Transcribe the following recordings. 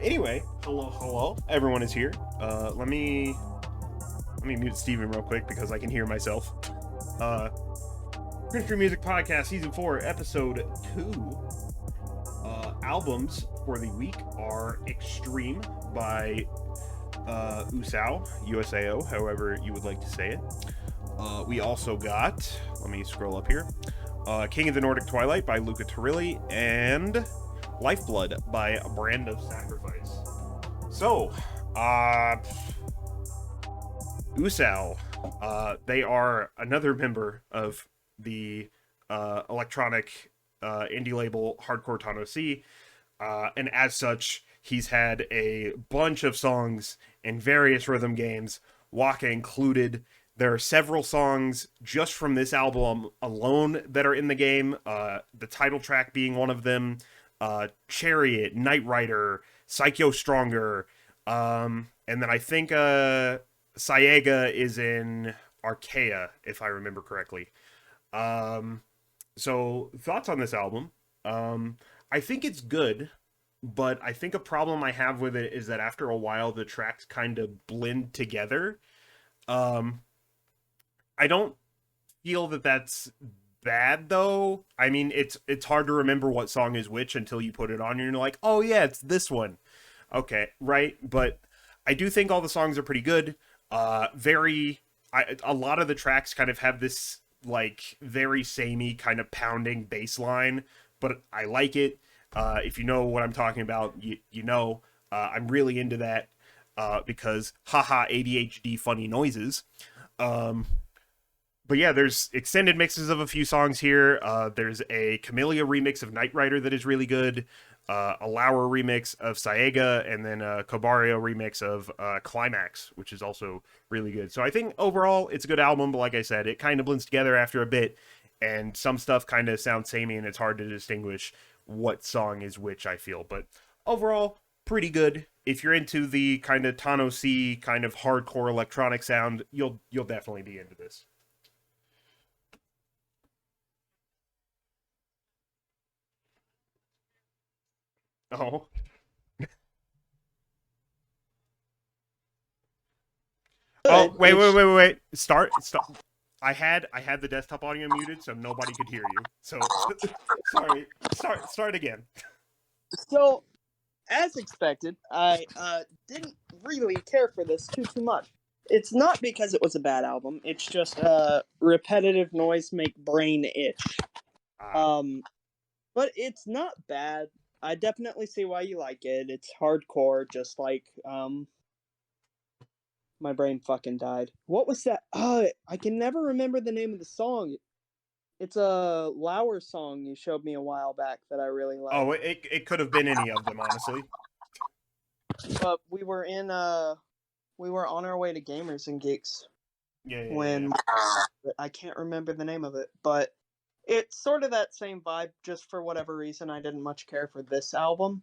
Anyway, hello. Everyone is here. Let me mute Steven real quick because I can hear myself. Uh, Cringe Music Podcast Season 4, Episode 2. Albums for the week are Extreme by USAO, however you would like to say it. We also got, let me scroll up here, King of the Nordic Twilight by Luca Turilli, and Lifeblood by Brand of Sacrifice. So, USAO, they are another member of the electronic indie label Hardcore Tano C, and as such, he's had a bunch of songs in various rhythm games, Waka included. There are several songs just from this album alone that are in the game, the title track being one of them, Chariot, Knight Rider, Psycho Stronger, and then I think Saega is in Archaea, if I remember correctly. So, thoughts on this album? I think it's good, but I think a problem I have with it is that after a while the tracks kind of blend together. I don't feel that that's bad though. I mean, it's hard to remember what song is which until you put it on and you're like, "Oh yeah, it's this one." Okay, right? But I do think all the songs are pretty good. A lot of the tracks kind of have this like very samey kind of pounding bass line, but I like it. If you know what I'm talking about, you know I'm really into that because haha ADHD funny noises. But yeah, there's extended mixes of a few songs here. There's a Camellia remix of Knight Rider that is really good, a Lauer remix of Saega, and then a Kobario remix of Climax, which is also really good. So I think overall it's a good album, but like I said, it kind of blends together after a bit, and some stuff kind of sounds samey, and it's hard to distinguish what song is which, I feel. But overall, pretty good. If you're into the kind of Tano C kind of hardcore electronic sound, you'll definitely be into this. Oh. Oh, Good. It's wait. Start. I had the desktop audio muted so nobody could hear you. So sorry. Start again. so as expected. I didn't really care for this too much. It's not because it was a bad album. It's just repetitive noise make brain itch. Ah, Um, but it's not bad. I definitely see why you like it. It's hardcore, just like my brain fucking died. What was that? I can never remember the name of the song. It's a Lauer song you showed me a while back that I really like. oh, it could have been any of them, honestly. But we were on our way to Gamers and Geeks Yeah. when I can't remember the name of it, but it's sort of that same vibe. Just for whatever reason, I didn't much care for this album.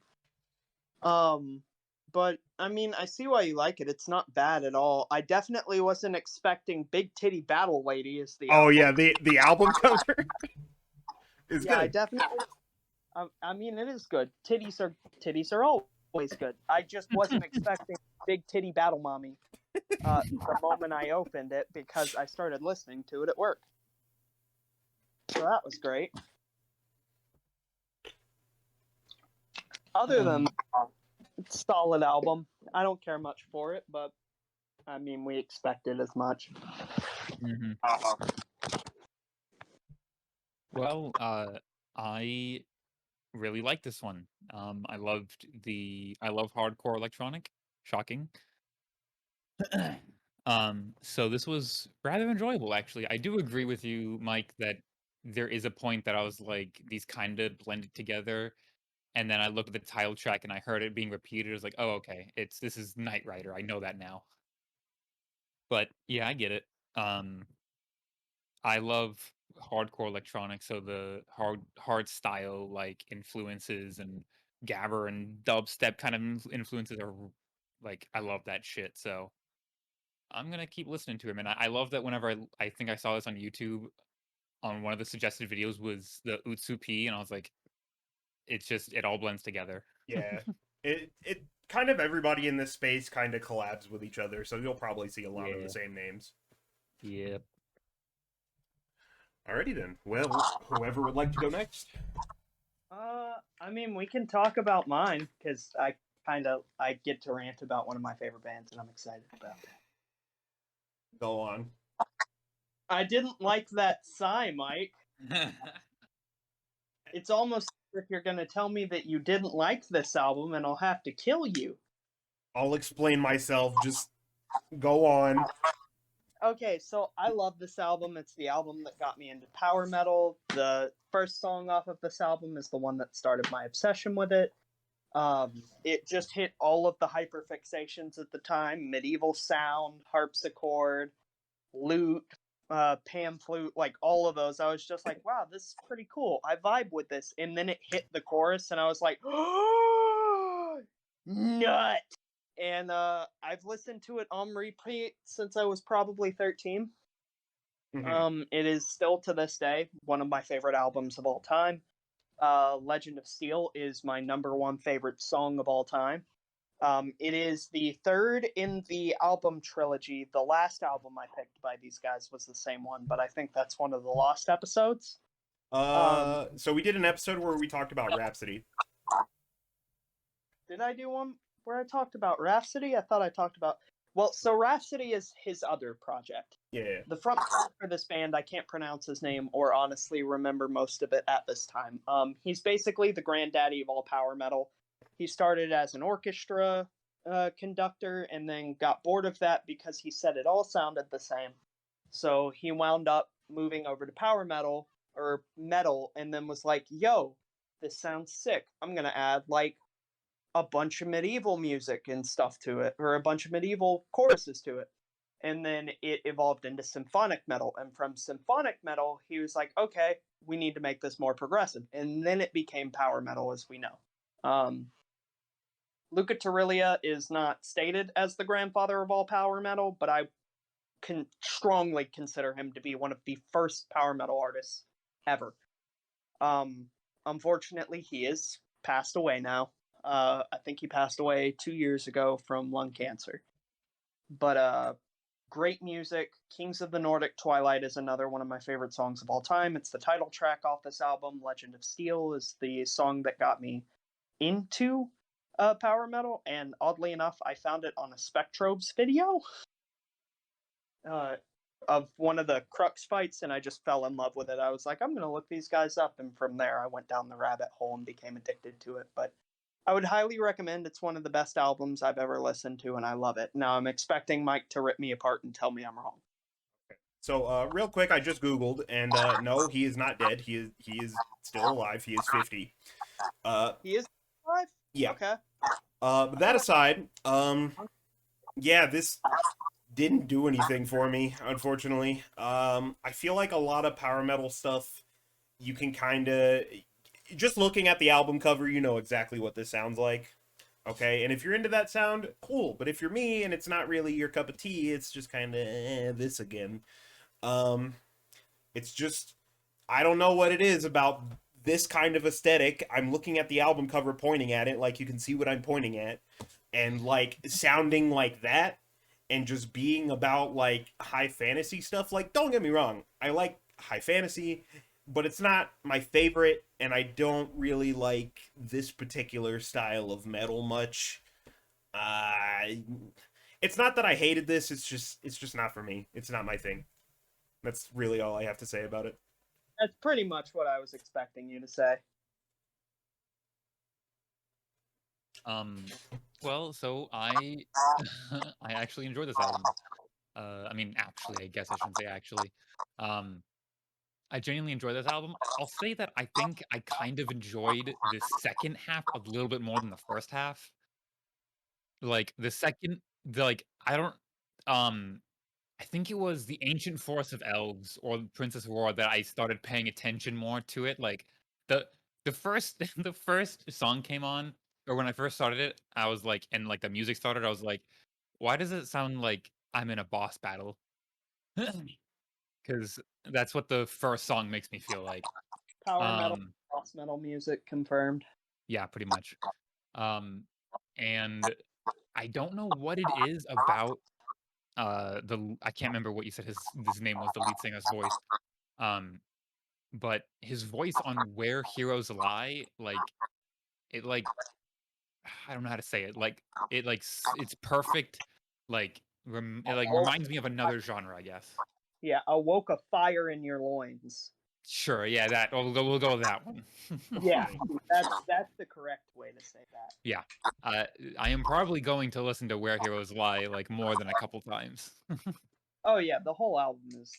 Um, but I mean, I see why you like it. It's not bad at all. I definitely wasn't expecting Big Titty Battle Lady as the Oh yeah, album. the album cover is Yeah, I good. definitely. I mean, it is good. Titties are always good. I just wasn't expecting Big Titty Battle Mommy the moment I opened it because I started listening to it at work. So that was great. Other than it's a solid album. I don't care much for it, but I mean, we expected as much. hmm Well, I really like this one. I love hardcore electronic. Shocking. So this was rather enjoyable, actually. I do agree with you, Mike, that there is a point that I was like, these kind of blended together, and then I looked at the title track and I heard it being repeated. I was like, oh, okay, this is Knight Rider. I know that now. But yeah, I get it. Um, I love hardcore electronics, so the hard style like influences and gabber and dubstep kind of influences are like I love that shit. So I'm gonna keep listening to him, and I love that whenever I think I saw this on YouTube on one of the suggested videos was the Utsu P, and I was like, it's just it all blends together. Yeah. It kind of everybody in this space kind of collabs with each other, so you'll probably see a lot of the Yeah. same names. Yep. Alrighty then. Well, whoever would like to go next. I mean, we can talk about mine because I get to rant about one of my favorite bands, and I'm excited about it. Go on. I didn't like that sigh, Mike. It's almost like you're gonna tell me that you didn't like this album, and I'll have to kill you. I'll explain myself. Just go on. Okay, so I love this album. It's the album that got me into power metal. The first song off of this album is the one that started my obsession with it. It just hit all of the hyperfixations at the time: medieval sound, harpsichord, lute, pan flute, like all of those. I was just like, wow, this is pretty cool. I vibe with this. And then it hit the chorus, and I was like, oh, nut. And I've listened to it on repeat since I was probably 13. It is still to this day one of my favorite albums of all time. Legend of Steel is my number one favorite song of all time. It is the third in the album trilogy. The last album I picked by these guys was the same one, but I think that's one of the lost episodes. So we did an episode where we talked about Rhapsody. Did I do one where I talked about Rhapsody? I thought I talked about. Well, so Rhapsody is his other project. Yeah. The front for this band, I can't pronounce his name or honestly remember most of it at this time. He's basically the granddaddy of all power metal. He started as an orchestra conductor and then got bored of that because he said it all sounded the same. So he wound up moving over to power metal or metal and then was like, yo, this sounds sick. I'm going to add like a bunch of medieval music and stuff to it, or a bunch of medieval choruses to it. And then it evolved into symphonic metal. And from symphonic metal, he was like, okay, we need to make this more progressive. And then it became power metal as we know. Luca Turilli is not stated as the grandfather of all power metal, but I can strongly consider him to be one of the first power metal artists ever. Unfortunately, he is passed away now. I think he passed away 2 years ago from lung cancer. But great music. Kings of the Nordic, Twilight is another one of my favorite songs of all time. It's the title track off this album. Legend of Steel is the song that got me into power metal, and oddly enough, I found it on a Spectrobes video of one of the Crux fights, and I just fell in love with it. I was like, I'm going to look these guys up, and from there, I went down the rabbit hole and became addicted to it. But I would highly recommend. It's one of the best albums I've ever listened to, and I love it. Now I'm expecting Mike to rip me apart and tell me I'm wrong. So real quick, I just Googled, and no, he is not dead. He is still alive. He is 50. He is alive? Yeah. Okay. But that aside, yeah, this didn't do anything for me, unfortunately. I feel like a lot of power metal stuff, you can kind of, just looking at the album cover, you know exactly what this sounds like. Okay, and if you're into that sound, cool. But if you're me and it's not really your cup of tea, it's just kind of this again. It's just, I don't know what it is about this kind of aesthetic. I'm looking at the album cover, pointing at it, like you can see what I'm pointing at, and like sounding like that, and just being about like high fantasy stuff. Like, don't get me wrong, I like high fantasy, but it's not my favorite, and I don't really like this particular style of metal much. It's not that I hated this, it's just not for me. It's not my thing. That's really all I have to say about it. That's pretty much what I was expecting you to say. Well, so I I actually enjoyed this album. I mean, actually, I guess I shouldn't say actually. I genuinely enjoyed this album. I'll say that I think I kind of enjoyed the second half a little bit more than the first half. Like I don't um I think it was the Ancient Forest of Elves or Princess Aurora that I started paying attention more to it. Like the the first the first song came on, or when I first started it, I was like, and like the music started, I was like, why does it sound like I'm in a boss battle? Because that's what the first song makes me feel like. Power metal, Um, boss metal music confirmed. Yeah, pretty much. And I don't know what it is about I can't remember what you said his name was, the lead singer's voice. Um, but his voice on Where Heroes Lie, like it like I don't know how to say it. Like it's perfect. Like it like reminds me of another genre, I guess. Yeah, awoke a fire in your loins. Sure, yeah, that we'll go with that one. Yeah, that's the correct way to say that. Yeah. I am probably going to listen to Where Heroes Lie like more than a couple times. Oh yeah, the whole album is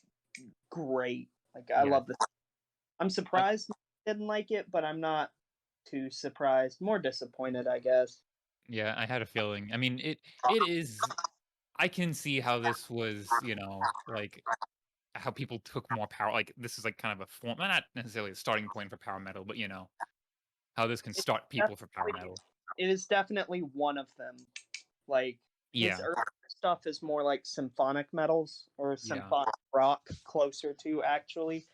great. Like I Yeah. love this. I'm surprised I didn't like it, but I'm not too surprised. More disappointed, I guess. Yeah, I had a feeling. I mean, it is I can see how this was, like how people took more power. Like this is like kind of a form, not necessarily a starting point for power metal, but how this can It's start people for power definitely, metal. it is definitely one of them. Like his Yeah, earlier stuff is more like symphonic metals or yeah, symphonic rock, closer to actually.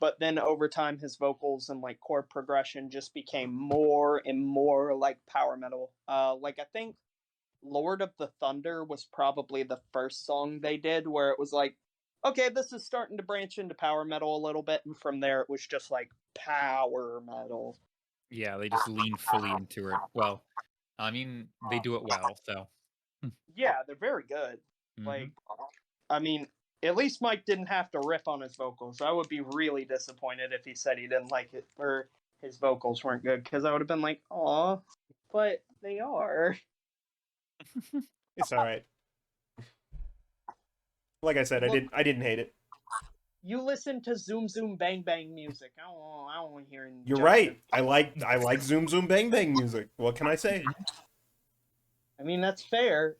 But then over time, his vocals and like chord progression just became more and more like power metal. Like I think Lord of the Thunder was probably the first song they did where it was like, okay, this is starting to branch into power metal a little bit, and from there it was just like power metal. yeah. They just lean fully into it. Well, I mean, they do it well. So, Yeah, they're very good. hmm Like, I mean, at least Mike didn't have to riff on his vocals. I would be really disappointed if he said he didn't like it or his vocals weren't good because I would have been like, "Aw," but they are. It's all right. Like I said, Look, I didn't hate it. you listen to Zoom Zoom Bang Bang music. I don't want to hear any You're judgment. right. I like Zoom Zoom Bang Bang music. What can I say? I mean, that's fair.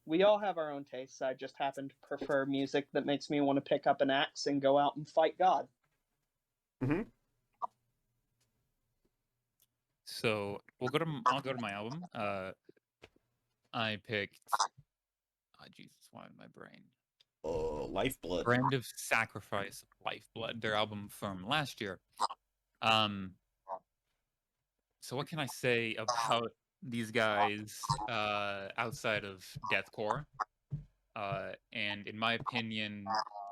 We all have our own tastes. I just happen to prefer music that makes me want to pick up an axe and go out and fight God. Hmm. so I'll go to my album. I picked. Oh, Jesus, why in my brain? Lifeblood. Brand of Sacrifice, Lifeblood, their album from last year. Um, so what can I say about these guys outside of deathcore? And in my opinion,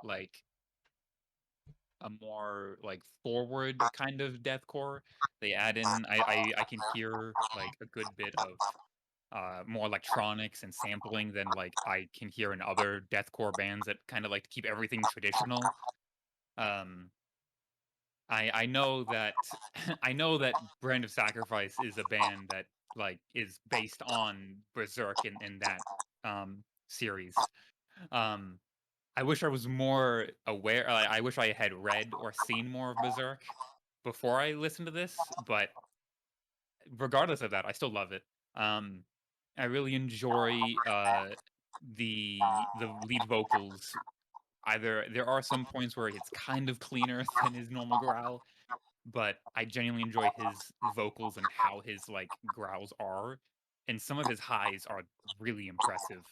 like a more like forward kind of deathcore. They add in I can hear like a good bit of more electronics and sampling than like I can hear in other deathcore bands that kind of like to keep everything traditional. Um I know that I know that Brand of Sacrifice is a band that like is based on Berserk in that series. Um I wish I was more aware. I wish I had read or seen more of Berserk before I listened to this, but regardless of that, I still love it. Um, I really enjoy the lead vocals. Either there are some points where it's kind of cleaner than his normal growl, but I genuinely enjoy his vocals and how his like growls are, and some of his highs are really impressive.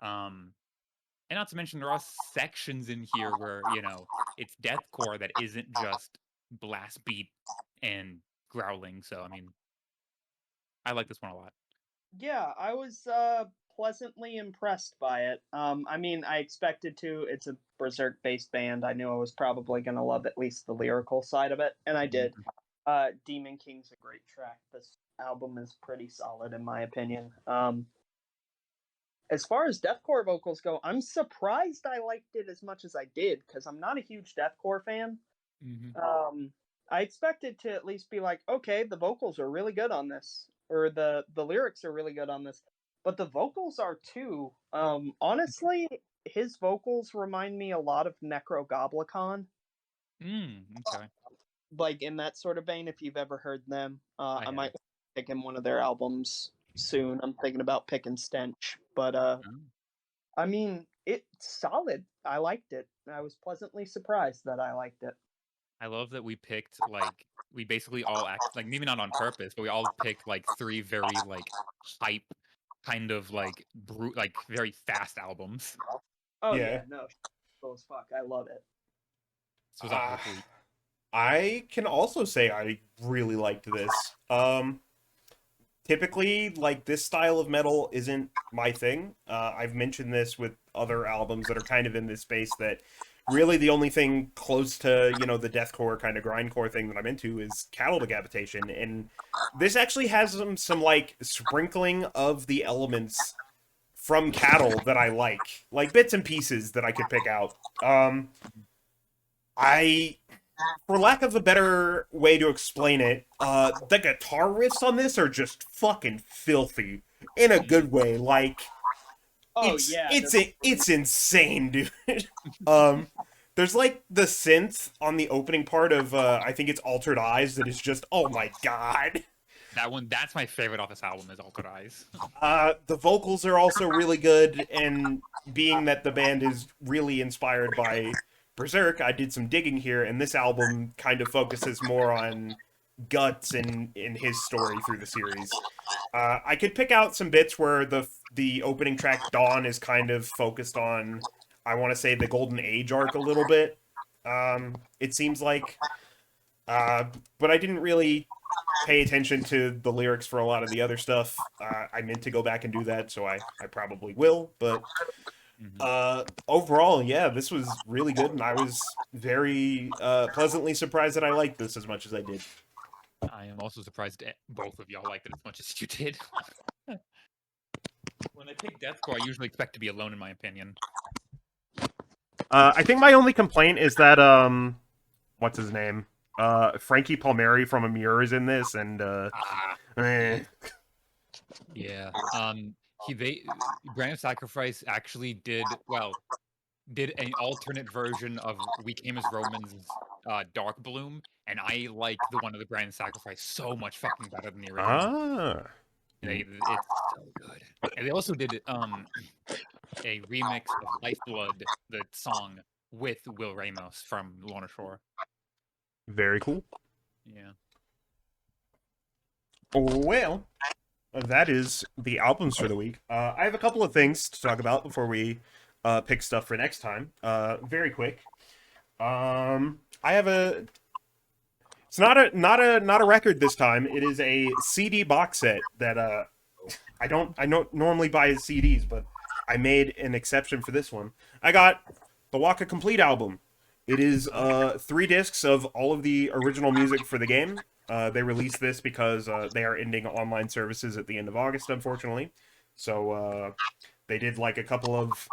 Um, and not to mention there are sections in here where, it's deathcore that isn't just blast beat and growling. So I mean, I like this one a lot. Yeah, I was pleasantly impressed by it. I mean, I expected to. It's a Berserk based band. I knew I was probably going to love at least the lyrical side of it, and I did. Mhm. Demon King's a great track. This album is pretty solid in my opinion. As far as deathcore vocals go, I'm surprised I liked it as much as I did because I'm not a huge deathcore fan. Mhm. Um, I expected to at least be like, okay, the vocals are really good on this, or the lyrics are really good on this, but the vocals are too. Honestly, his vocals remind me a lot of Necrogoblikon, Okay. like in that sort of vein. If you've ever heard them, I I have. might pick in one of their albums soon. I'm thinking about picking Stench, but Oh. I mean, it's solid. I liked it. I was pleasantly surprised that I liked it. I love that we picked like we basically all act like maybe not on purpose, but we all picked like three very like hype kind of like like very fast albums. Oh Yeah. yeah, no, cool as fuck. I love it. This was a Uh, hype week. I can also say I really liked this. Typically, like, this style of metal isn't my thing. I've mentioned this with other albums that are kind of in this space, that really the only thing close to, the deathcore kind of grindcore thing that I'm into is cattle decapitation, and this actually has some like sprinkling of the elements from cattle that I like bits and pieces that I could pick out. I For lack of a better way to explain it, the guitar riffs on this are just fucking filthy in a good way. Like, Oh it's yeah, it's they're- it's insane, dude. um, there's like the synth on the opening part of I think it's Altered Eyes that is just, oh my god. That's my favorite off this album is Altered Eyes. The vocals are also really good, and being that the band is really inspired by Berserk, I did some digging here, and this album kind of focuses more on Guts and in his story through the series. I could pick out some bits where the opening track Dawn is kind of focused on, I want to say, the Golden Age arc a little bit. It seems like, but I didn't really pay attention to the lyrics for a lot of the other stuff. I meant to go back and do that, so I probably will. But overall, yeah, this was really good, and I was very pleasantly surprised that I liked this as much as I did. I am also surprised both of y'all liked it as much as you did. When I pick deathcore, I usually expect to be alone, in my opinion. I think my only complaint is that what's his name? Frankie Palmieri from Amir is in this, and eh. Yeah. Brand of Sacrifice actually did an alternate version of We Came as Romans' Dark Bloom, and I like the one of the Brand of Sacrifice so much fucking better than the original. It's so good. And they also did a remix of Lifeblood, the song, with Will Ramos from Lorna Shore. Very cool. Yeah. Well, that is the albums for the week. I have a couple of things to talk about before we pick stuff for next time. Very quick. I have a. It's not a record this time. It is a CD box set that I don't normally buy CDs, but I made an exception for this one. I got the Waka Complete album. It is 3 discs of all of the original music for the game. They released this because they are ending online services at the end of August, unfortunately. So they did like a couple of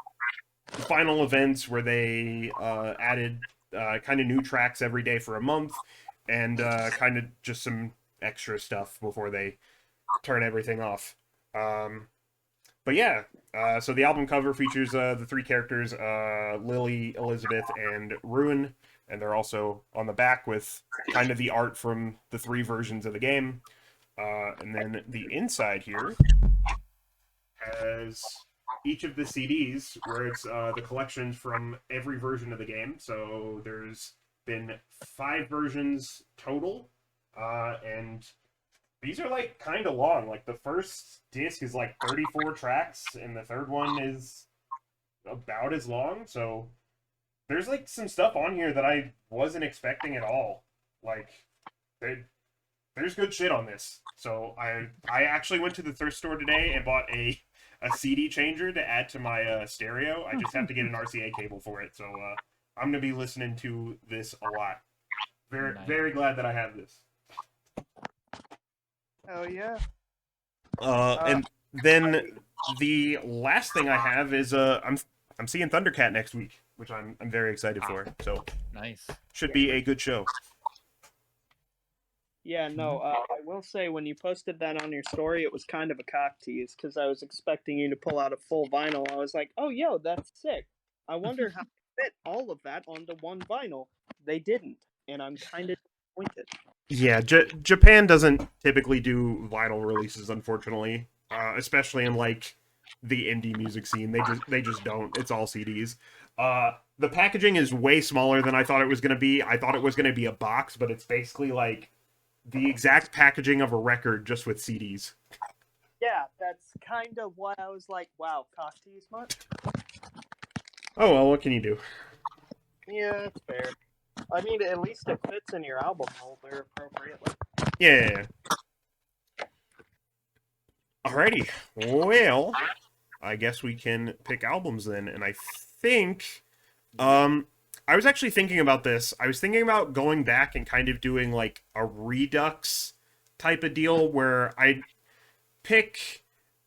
final events where they added kind of new tracks every day for a month, and kind of just some extra stuff before they turn everything off. But yeah, so the album cover features the 3 characters, Lily, Elizabeth, and Ruin, and they're also on the back with kind of the art from the 3 versions of the game. And then the inside here has each of the CDs, where it's the collections from every version of the game. So there's been 5 versions total, and these are like kind of long. Like the first disc is like 34 tracks, and the third one is about as long. So there's like some stuff on here that I wasn't expecting at all. Like there's good shit on this. So I actually went to the thrift store today and bought a CD changer to add to my stereo. I just have to get an RCA cable for it. So I'm gonna be listening to this a lot. Very glad that I have this. hell yeah. And then the last thing I have is I'm seeing Thundercat next week, which I'm very excited for. So Nice. should be a good show. Yeah, no, I will say when you posted that on your story, it was kind of a cock tease because I was expecting you to pull out a full vinyl. I was like, oh, yo, that's sick. I wonder how they fit all of that onto one vinyl. They didn't, and I'm kind of disappointed. Yeah, Japan doesn't typically do vinyl releases, unfortunately, especially in like the indie music scene. They just don't. It's all CDs. The packaging is way smaller than I thought it was going to be. I thought it was going to be a box, but it's basically like the exact packaging of a record, just with CDs. Yeah, that's kind of why I was like, wow, cock tease much? Oh well, what can you do? Yeah, that's fair. I mean, at least it fits in your album holder appropriately. Yeah. Alrighty. Well, I guess we can pick albums then, and I think I was actually thinking about this. I was thinking about going back and kind of doing like a redux type of deal where I pick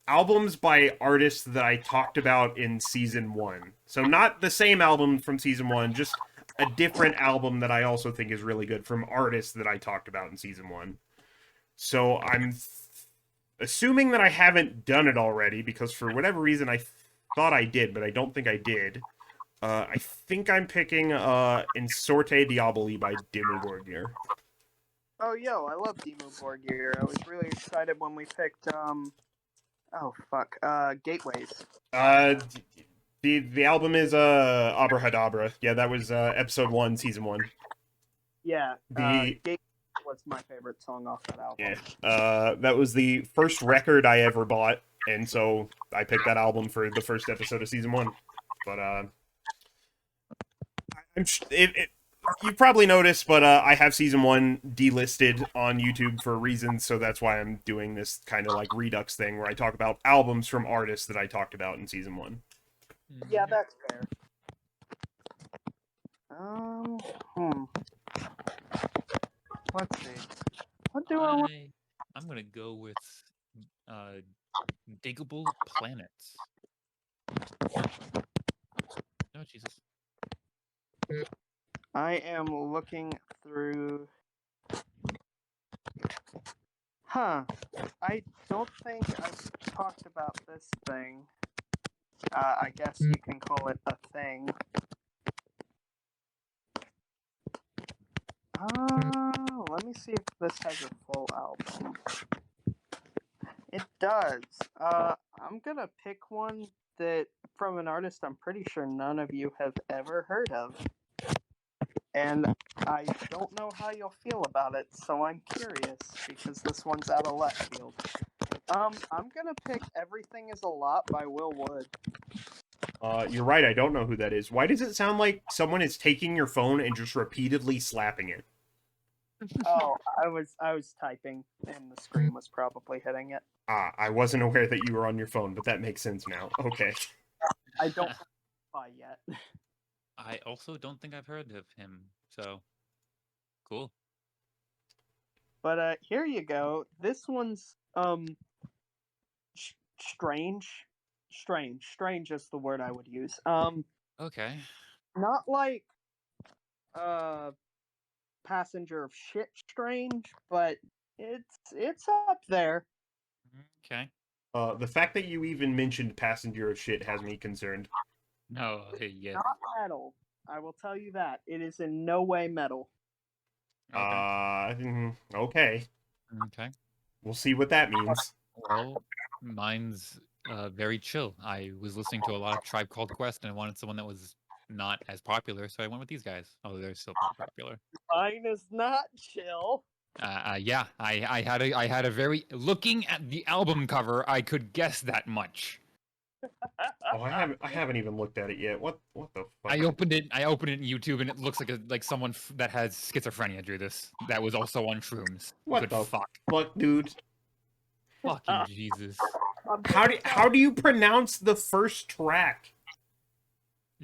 albums by artists that I talked about in season 1. So not the same album from season 1, just a different album that I also think is really good from artists that I talked about in season 1. So I'm assuming that I haven't done it already because for whatever reason I thought I did, but I don't think I did. I think I'm picking In Sorte Diaboli by Dimmu Borgir. Oh, yo, I love Dimmu Borgir. I was really excited when we picked, Gateways. The album is Abrahadabra. Yeah, that was episode 1, season 1. Yeah, The Gateways was my favorite song off that album. Yeah. That was the first record I ever bought, and so I picked that album for the first episode of season 1. But you've probably noticed, but I have season 1 delisted on YouTube for reasons, so that's why I'm doing this kind of like redux thing where I talk about albums from artists that I talked about in season 1. Yeah, that's fair. Let's see. What do I want? I'm gonna go with Diggable Planets. Oh Jesus. I am looking through. Huh. I don't think I've talked about this thing. I guess you can call it a thing. Let me see if this has a full album. It does. I'm gonna pick one that from an artist I'm pretty sure none of you have ever heard of. And I don't know how you'll feel about it, so I'm curious because this one's out of left field. I'm gonna pick Everything Is a Lot by Will Wood. You're right, I don't know who that is. Why does it sound like someone is taking your phone and just repeatedly slapping it? Oh, I was typing and the screen was probably hitting it. I wasn't aware that you were on your phone, but that makes sense now. Okay. I don't buy yet. I also don't think I've heard of him, so cool. But here you go. This one's strange. Strange is the word I would use. Okay. Not like Passenger of Shit strange, but it's up there. Okay. The fact that you even mentioned Passenger of Shit has me concerned. No, yeah. Not metal. I will tell you that. It is in no way metal. Okay. Okay. Okay. We'll see what that means. Well, mine's very chill. I was listening to a lot of Tribe Called Quest, and I wanted someone that was not as popular, so I went with these guys. Although they're still pretty popular. Mine is not chill. Yeah, I had a very looking at the album cover, I could guess that much. Oh, I haven't even looked at it yet. What the fuck? I opened it in YouTube, and it looks like someone that has schizophrenia drew this. That was also on shrooms. What Good the fuck? fuck, dude? Fucking Jesus! How do you pronounce the first track?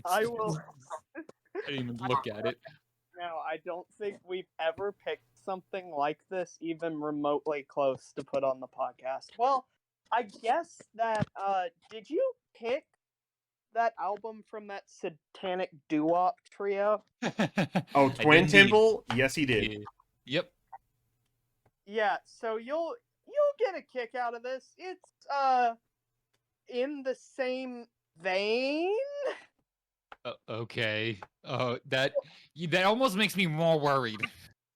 I will. I didn't even look at it. Now, I don't think we've ever picked something like this even remotely close to put on the podcast. Well, I guess that, did you pick that album from that satanic doo-wop trio? Oh, Twin Temple? Yes, he did. Yeah. Yep. Yeah, so you'll get a kick out of this. It's, in the same vein. Okay. That almost makes me more worried.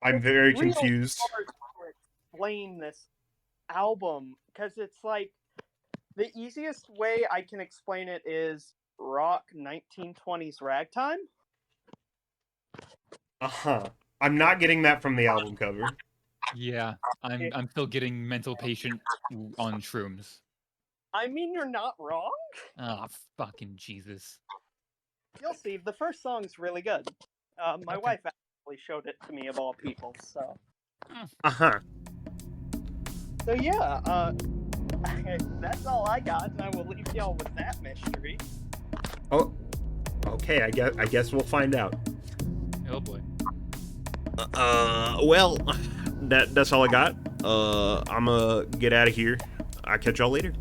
I'm very Real confused. hard to explain this album because it's like the easiest way I can explain it is rock 1920s ragtime. I'm not getting that from the album cover. Yeah, I'm still getting mental patient on shrooms. I mean, you're not wrong. Oh, fucking Jesus. You'll see. The first song's really good. My Okay. wife accidentally showed it to me of all people. So so yeah, that's all I got, and I will leave y'all with that mystery. Oh, okay. I guess we'll find out. Oh boy. Well, that's all I got. I'm gonna get out of here. I'll catch y'all later.